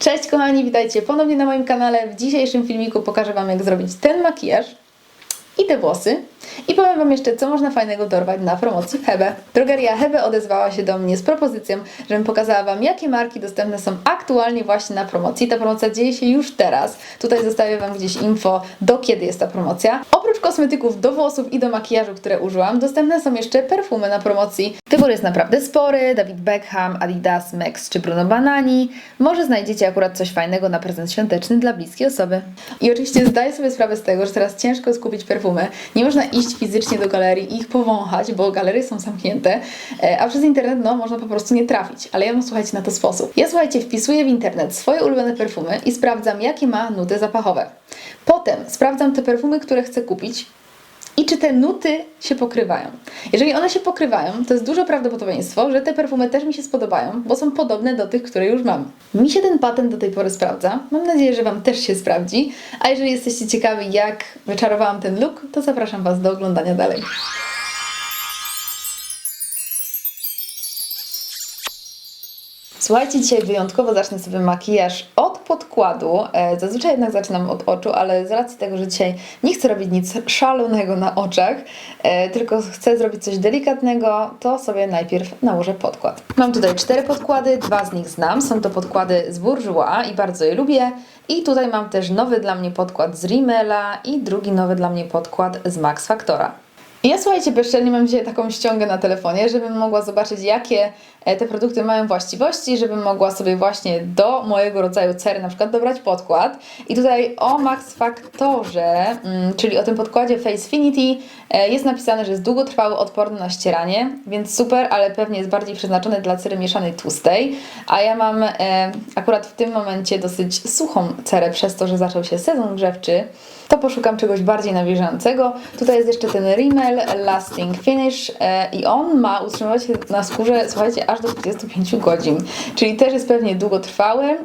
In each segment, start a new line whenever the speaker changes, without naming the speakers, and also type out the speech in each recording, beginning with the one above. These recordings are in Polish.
Cześć kochani, witajcie ponownie na moim kanale. W dzisiejszym filmiku pokażę Wam, jak zrobić ten makijaż i te włosy. I powiem Wam jeszcze, co można fajnego dorwać na promocji Hebe. Drogeria Hebe odezwała się do mnie z propozycją, żebym pokazała Wam, jakie marki dostępne są aktualnie właśnie na promocji. Ta promocja dzieje się już teraz. Tutaj zostawię Wam gdzieś info, do kiedy jest ta promocja. Oprócz kosmetyków do włosów i do makijażu, które użyłam, dostępne są jeszcze perfumy na promocji. Wybór jest naprawdę spory. David Beckham, Adidas, Max czy Bruno Banani. Może znajdziecie akurat coś fajnego na prezent świąteczny dla bliskiej osoby. I oczywiście zdaję sobie sprawę z tego, że teraz ciężko jest kupić perfumy. Nie można iść fizycznie do galerii i ich powąchać, bo galerie są zamknięte, a przez internet można po prostu nie trafić. Ale ja mam, słuchajcie, na to sposób. Ja, słuchajcie, wpisuję w internet swoje ulubione perfumy i sprawdzam, jakie ma nuty zapachowe. Potem sprawdzam te perfumy, które chcę kupić i czy te nuty się pokrywają. Jeżeli one się pokrywają, to jest duże prawdopodobieństwo, że te perfumy też mi się spodobają, bo są podobne do tych, które już mam. Mi się ten patent do tej pory sprawdza. Mam nadzieję, że Wam też się sprawdzi. A jeżeli jesteście ciekawi, jak wyczarowałam ten look, to zapraszam Was do oglądania dalej. Słuchajcie, dzisiaj wyjątkowo zacznę sobie makijaż od podkładu. Zazwyczaj jednak zaczynam od oczu, ale z racji tego, że dzisiaj nie chcę robić nic szalonego na oczach, tylko chcę zrobić coś delikatnego, to sobie najpierw nałożę podkład. Mam tutaj 4 podkłady, 2 z nich znam. Są to podkłady z Bourjois i bardzo je lubię. I tutaj mam też nowy dla mnie podkład z Rimmela i drugi nowy dla mnie podkład z Max Factora. I ja, słuchajcie, bezczelnie mam dzisiaj taką ściągę na telefonie, żebym mogła zobaczyć, jakie te produkty mają właściwości, żebym mogła sobie właśnie do mojego rodzaju cery na przykład dobrać podkład. I tutaj o Max Factorze, czyli o tym podkładzie Facefinity, jest napisane, że jest długotrwały, odporny na ścieranie, więc super, ale pewnie jest bardziej przeznaczony dla cery mieszanej tłustej. A ja mam akurat w tym momencie dosyć suchą cerę, przez to, że zaczął się sezon grzewczy. To poszukam czegoś bardziej nawilżającego. Tutaj jest jeszcze ten Rimmel Lasting Finish i on ma utrzymywać się na skórze, słuchajcie, aż do 25 godzin. Czyli też jest pewnie długotrwały,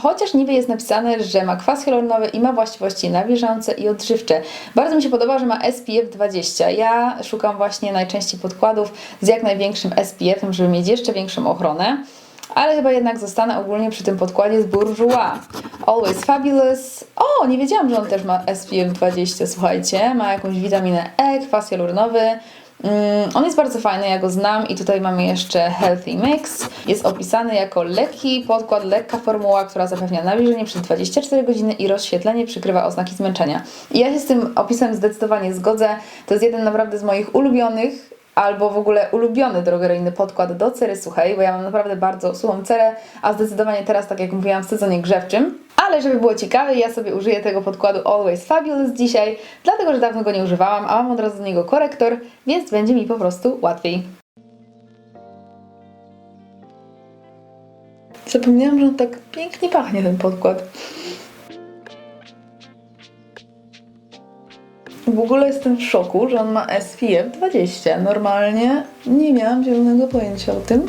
chociaż niby jest napisane, że ma kwas hialuronowy i ma właściwości nawilżające i odżywcze. Bardzo mi się podoba, że ma SPF 20. Ja szukam właśnie najczęściej podkładów z jak największym SPF-em, żeby mieć jeszcze większą ochronę. Ale chyba jednak zostanę ogólnie przy tym podkładzie z Bourjois. Always Fabulous. O, nie wiedziałam, że on też ma SPF 20, słuchajcie. Ma jakąś witaminę E, kwas hialuronowy. On jest bardzo fajny, ja go znam i tutaj mamy jeszcze Healthy Mix. Jest opisany jako lekki podkład, lekka formuła, która zapewnia nawilżenie przez 24 godziny i rozświetlenie, przykrywa oznaki zmęczenia. I ja się z tym opisem zdecydowanie zgodzę. To jest jeden naprawdę z moich ulubionych, albo w ogóle ulubiony drogeryjny podkład do cery suchej, bo ja mam naprawdę bardzo suchą cerę, a zdecydowanie teraz, tak jak mówiłam, w sezonie grzewczym. Ale żeby było ciekawe, ja sobie użyję tego podkładu Always Fabulous dzisiaj, dlatego, że dawno go nie używałam, a mam od razu do niego korektor, więc będzie mi po prostu łatwiej. Zapomniałam, że on tak pięknie pachnie, ten podkład. W ogóle jestem w szoku, że on ma SPF 20. Normalnie nie miałam zielonego pojęcia o tym,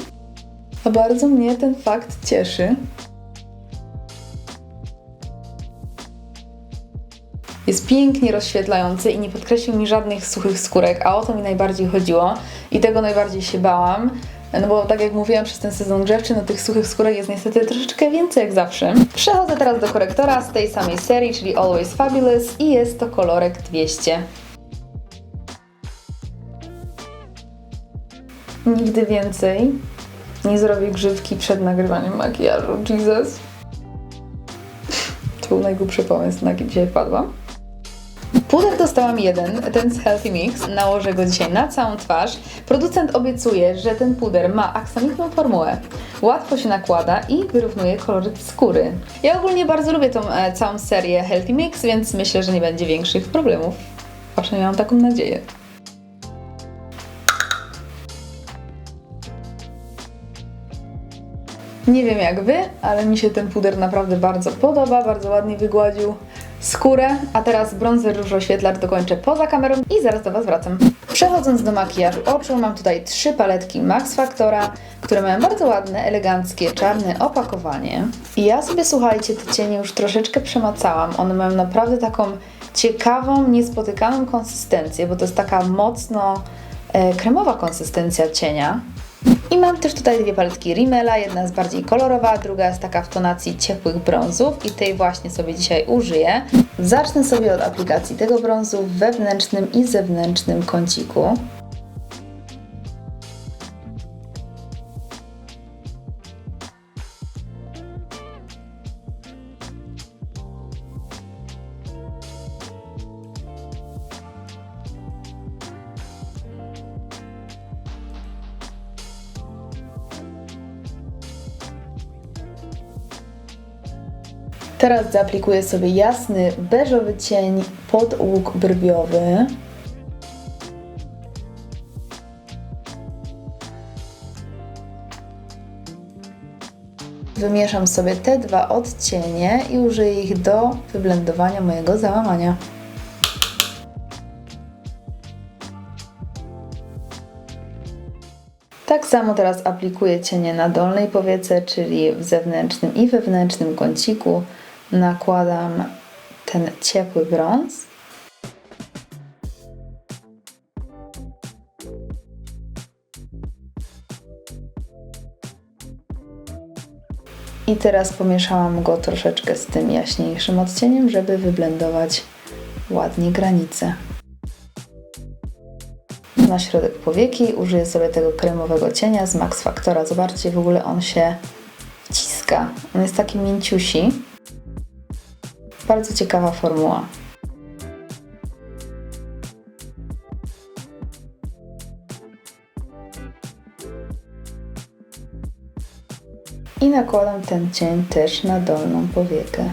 a bardzo mnie ten fakt cieszy. Jest pięknie rozświetlający i nie podkreślił mi żadnych suchych skórek, a o to mi najbardziej chodziło i tego najbardziej się bałam. No bo tak jak mówiłam, przez ten sezon grzewczy, tych suchych skórek jest niestety troszeczkę więcej jak zawsze. Przechodzę teraz do korektora z tej samej serii, czyli Always Fabulous i jest to kolorek 200. Nigdy więcej nie zrobię grzywki przed nagrywaniem makijażu. Jesus. To był najgłupszy pomysł, na jaki dzisiaj wpadłam. Puder dostałam jeden, ten z Healthy Mix. Nałożę go dzisiaj na całą twarz. Producent obiecuje, że ten puder ma aksamitną formułę. Łatwo się nakłada i wyrównuje koloryt skóry. Ja ogólnie bardzo lubię tą całą serię Healthy Mix, więc myślę, że nie będzie większych problemów. A przynajmniej mam taką nadzieję. Nie wiem jak Wy, ale mi się ten puder naprawdę bardzo podoba, bardzo ładnie wygładził skórę, a teraz bronzer róż oświetlacz dokończę poza kamerą i zaraz do Was wracam. Przechodząc do makijażu oczu, mam tutaj 3 paletki Max Factora, które mają bardzo ładne, eleganckie, czarne opakowanie. I ja sobie, słuchajcie, te cienie już troszeczkę przemacałam. One mają naprawdę taką ciekawą, niespotykaną konsystencję, bo to jest taka mocno kremowa konsystencja cienia. I mam też tutaj dwie paletki Rimmela, jedna jest bardziej kolorowa, druga jest taka w tonacji ciepłych brązów i tej właśnie sobie dzisiaj użyję. Zacznę sobie od aplikacji tego brązu w wewnętrznym i zewnętrznym kąciku. Teraz zaaplikuję sobie jasny, beżowy cień pod łuk brwiowy. Wymieszam sobie te dwa odcienie i użyję ich do wyblendowania mojego załamania. Tak samo teraz aplikuję cienie na dolnej powiece, czyli w zewnętrznym i wewnętrznym kąciku. Nakładam ten ciepły brąz. I teraz pomieszałam go troszeczkę z tym jaśniejszym odcieniem, żeby wyblendować ładnie granice. Na środek powieki użyję sobie tego kremowego cienia z Max Factora. Zobaczcie, w ogóle on się wciska. On jest taki mięciusi. Bardzo ciekawa formuła. I nakładam ten cień też na dolną powiekę.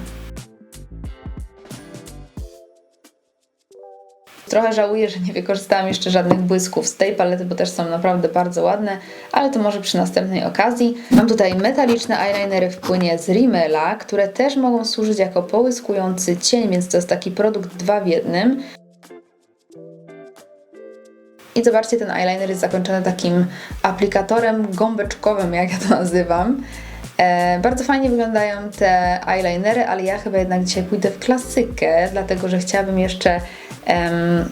Trochę żałuję, że nie wykorzystałam jeszcze żadnych błysków z tej palety, bo też są naprawdę bardzo ładne, ale to może przy następnej okazji. Mam tutaj metaliczne eyelinery w płynie z Rimmela, które też mogą służyć jako połyskujący cień, więc to jest taki produkt 2 w 1. I zobaczcie, ten eyeliner jest zakończony takim aplikatorem gąbeczkowym, jak ja to nazywam. Bardzo fajnie wyglądają te eyelinery, ale ja chyba jednak dzisiaj pójdę w klasykę, dlatego że chciałabym jeszcze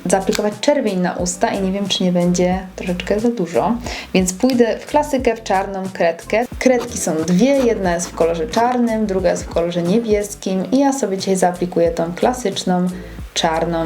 zaaplikować czerwień na usta i nie wiem, czy nie będzie troszeczkę za dużo. Więc pójdę w klasykę, w czarną kredkę. Kredki są dwie, jedna jest w kolorze czarnym, druga jest w kolorze niebieskim i ja sobie dzisiaj zaaplikuję tą klasyczną, czarną.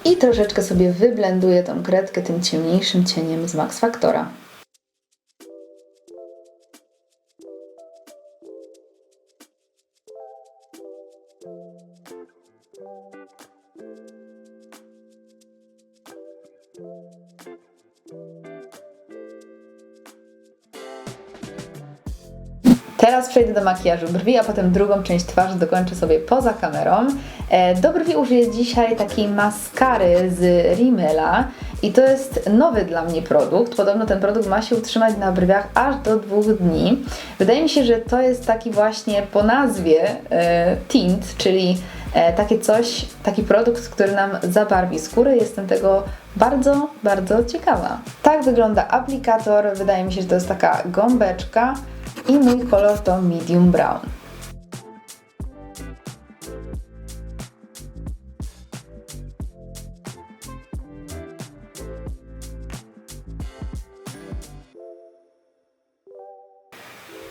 I troszeczkę sobie wyblenduję tą kredkę tym ciemniejszym cieniem z Max Factora. Teraz przejdę do makijażu brwi, a potem drugą część twarzy dokończę sobie poza kamerą. Do brwi użyję dzisiaj takiej maskary z Rimmela i to jest nowy dla mnie produkt. Podobno ten produkt ma się utrzymać na brwiach aż do 2 dni. Wydaje mi się, że to jest taki właśnie po nazwie tint, czyli takie coś, taki produkt, który nam zabarwi skórę. Jestem tego bardzo, bardzo ciekawa. Tak wygląda aplikator. Wydaje mi się, że to jest taka gąbeczka. I mój kolor to medium brown.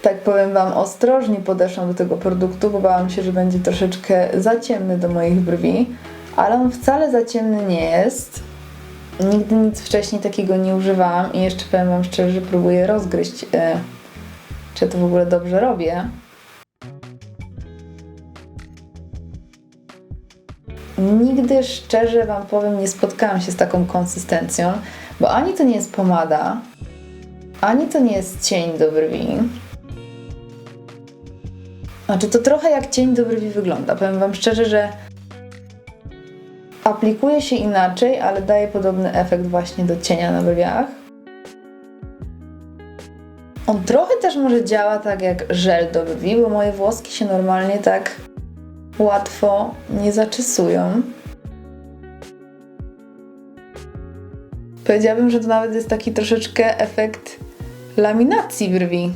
Tak powiem Wam, ostrożnie podeszłam do tego produktu, bo bałam się, że będzie troszeczkę za ciemny do moich brwi, ale on wcale za ciemny nie jest. Nigdy nic wcześniej takiego nie używałam i jeszcze powiem Wam szczerze, że próbuję rozgryźć, czy to w ogóle dobrze robię. Nigdy, szczerze Wam powiem, nie spotkałam się z taką konsystencją, bo ani to nie jest pomada, ani to nie jest cień do brwi. Znaczy, to trochę jak cień do brwi wygląda. Powiem Wam szczerze, że aplikuje się inaczej, ale daje podobny efekt właśnie do cienia na brwiach. On trochę też może działa tak jak żel do brwi, bo moje włoski się normalnie tak łatwo nie zaczesują. Powiedziałabym, że to nawet jest taki troszeczkę efekt laminacji brwi.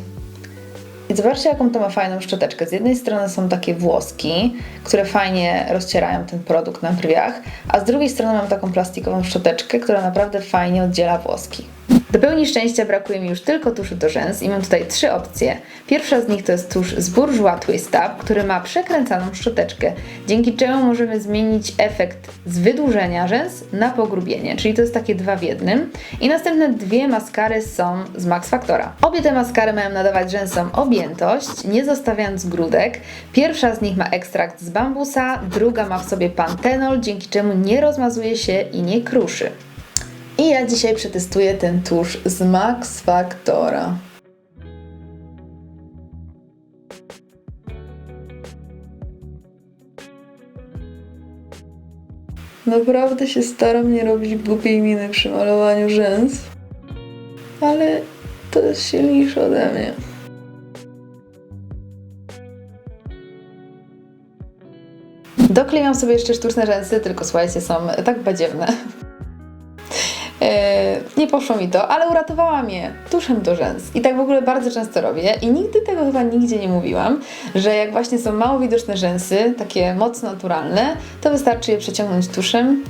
I zobaczcie, jaką to ma fajną szczoteczkę. Z jednej strony są takie włoski, które fajnie rozcierają ten produkt na brwiach, a z drugiej strony mam taką plastikową szczoteczkę, która naprawdę fajnie oddziela włoski. Do pełni szczęścia brakuje mi już tylko tuszu do rzęs i mam tutaj 3 opcje. Pierwsza z nich to jest tusz z Bourjois Twist Up, który ma przekręcaną szczoteczkę, dzięki czemu możemy zmienić efekt z wydłużenia rzęs na pogrubienie, czyli to jest takie 2 w 1. I następne 2 maskary są z Max Factora. Obie te maskary mają nadawać rzęsom objętość, nie zostawiając grudek. Pierwsza z nich ma ekstrakt z bambusa, druga ma w sobie pantenol, dzięki czemu nie rozmazuje się i nie kruszy. I ja dzisiaj przetestuję ten tusz z Max Factora. Naprawdę się staram nie robić głupiej miny przy malowaniu rzęs, ale to jest silniejsze ode mnie. Doklejam sobie jeszcze sztuczne rzęsy, tylko słuchajcie, są tak badziewne. Nie poszło mi to, ale uratowałam je tuszem do rzęs. I tak w ogóle bardzo często robię i nigdy tego chyba nigdzie nie mówiłam, że jak właśnie są mało widoczne rzęsy, takie mocno naturalne, to wystarczy je przeciągnąć tuszem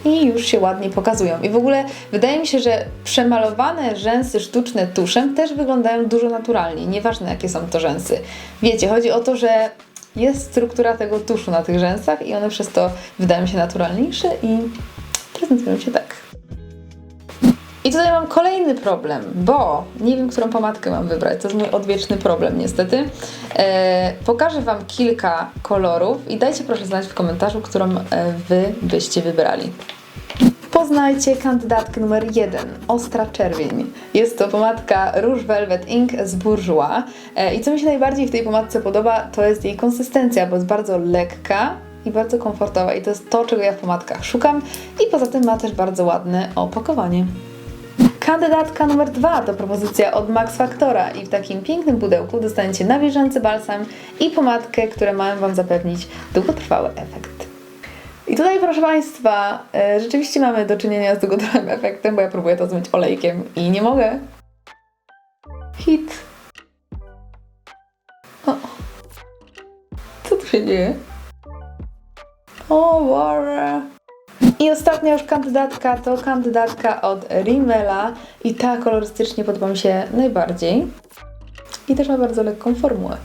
i już się ładnie pokazują. I w ogóle wydaje mi się, że przemalowane rzęsy sztuczne tuszem też wyglądają dużo naturalniej, nieważne jakie są to rzęsy. Wiecie, chodzi o to, że jest struktura tego tuszu na tych rzęsach i one przez to wydają się naturalniejsze i prezentują się tak. I tutaj mam kolejny problem, bo nie wiem, którą pomadkę mam wybrać. To jest mój odwieczny problem niestety. Pokażę Wam kilka kolorów i dajcie proszę znać w komentarzu, którą Wy byście wybrali. Poznajcie kandydatkę numer 1, Ostra Czerwień. Jest to pomadka Rouge Velvet Ink z Bourjois. I co mi się najbardziej w tej pomadce podoba, to jest jej konsystencja, bo jest bardzo lekka i bardzo komfortowa. I to jest to, czego ja w pomadkach szukam. I poza tym ma też bardzo ładne opakowanie. Kandydatka numer 2 to propozycja od Max Factora i w takim pięknym pudełku dostaniecie nawilżający balsam i pomadkę, które mają Wam zapewnić długotrwały efekt. I tutaj, proszę Państwa, rzeczywiście mamy do czynienia z długotrwałym efektem, bo ja próbuję to zmyć olejkiem i nie mogę. Hit. O. Co tu się dzieje? O Boże. I ostatnia już kandydatka to kandydatka od Rimmela i ta kolorystycznie podoba mi się najbardziej i też ma bardzo lekką formułę.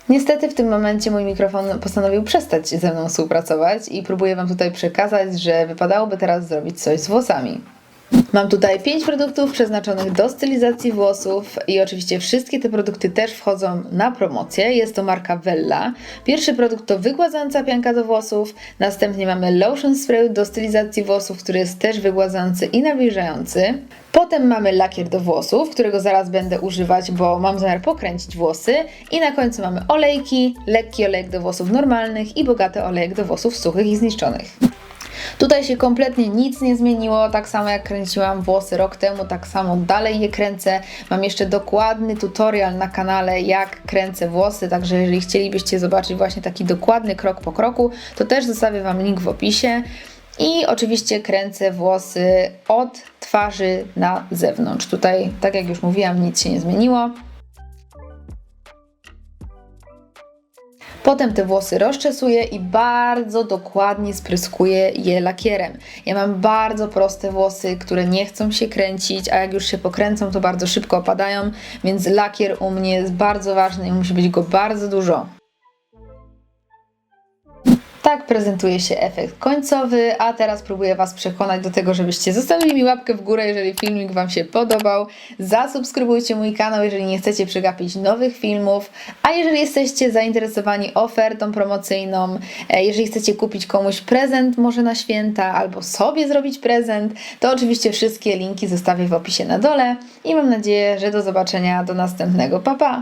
Niestety w tym momencie mój mikrofon postanowił przestać ze mną współpracować i próbuję Wam tutaj przekazać, że wypadałoby teraz zrobić coś z włosami. Mam tutaj 5 produktów przeznaczonych do stylizacji włosów i oczywiście wszystkie te produkty też wchodzą na promocję. Jest to marka Wella. Pierwszy produkt to wygładzająca pianka do włosów, następnie mamy lotion spray do stylizacji włosów, który jest też wygładzający i nawilżający. Potem mamy lakier do włosów, którego zaraz będę używać, bo mam zamiar pokręcić włosy. I na końcu mamy olejki, lekki olejek do włosów normalnych i bogaty olejek do włosów suchych i zniszczonych. Tutaj się kompletnie nic nie zmieniło, tak samo jak kręciłam włosy rok temu, tak samo dalej je kręcę. Mam jeszcze dokładny tutorial na kanale, jak kręcę włosy, także jeżeli chcielibyście zobaczyć właśnie taki dokładny krok po kroku, to też zostawię Wam link w opisie. I oczywiście kręcę włosy od twarzy na zewnątrz. Tutaj, tak jak już mówiłam, nic się nie zmieniło. Potem te włosy rozczesuję i bardzo dokładnie spryskuję je lakierem. Ja mam bardzo proste włosy, które nie chcą się kręcić, a jak już się pokręcą, to bardzo szybko opadają, więc lakier u mnie jest bardzo ważny i musi być go bardzo dużo. Tak prezentuje się efekt końcowy, a teraz próbuję Was przekonać do tego, żebyście zostawili mi łapkę w górę, jeżeli filmik Wam się podobał. Zasubskrybujcie mój kanał, jeżeli nie chcecie przegapić nowych filmów, a jeżeli jesteście zainteresowani ofertą promocyjną, jeżeli chcecie kupić komuś prezent może na święta, albo sobie zrobić prezent, to oczywiście wszystkie linki zostawię w opisie na dole i mam nadzieję, że do zobaczenia do następnego. Pa, pa!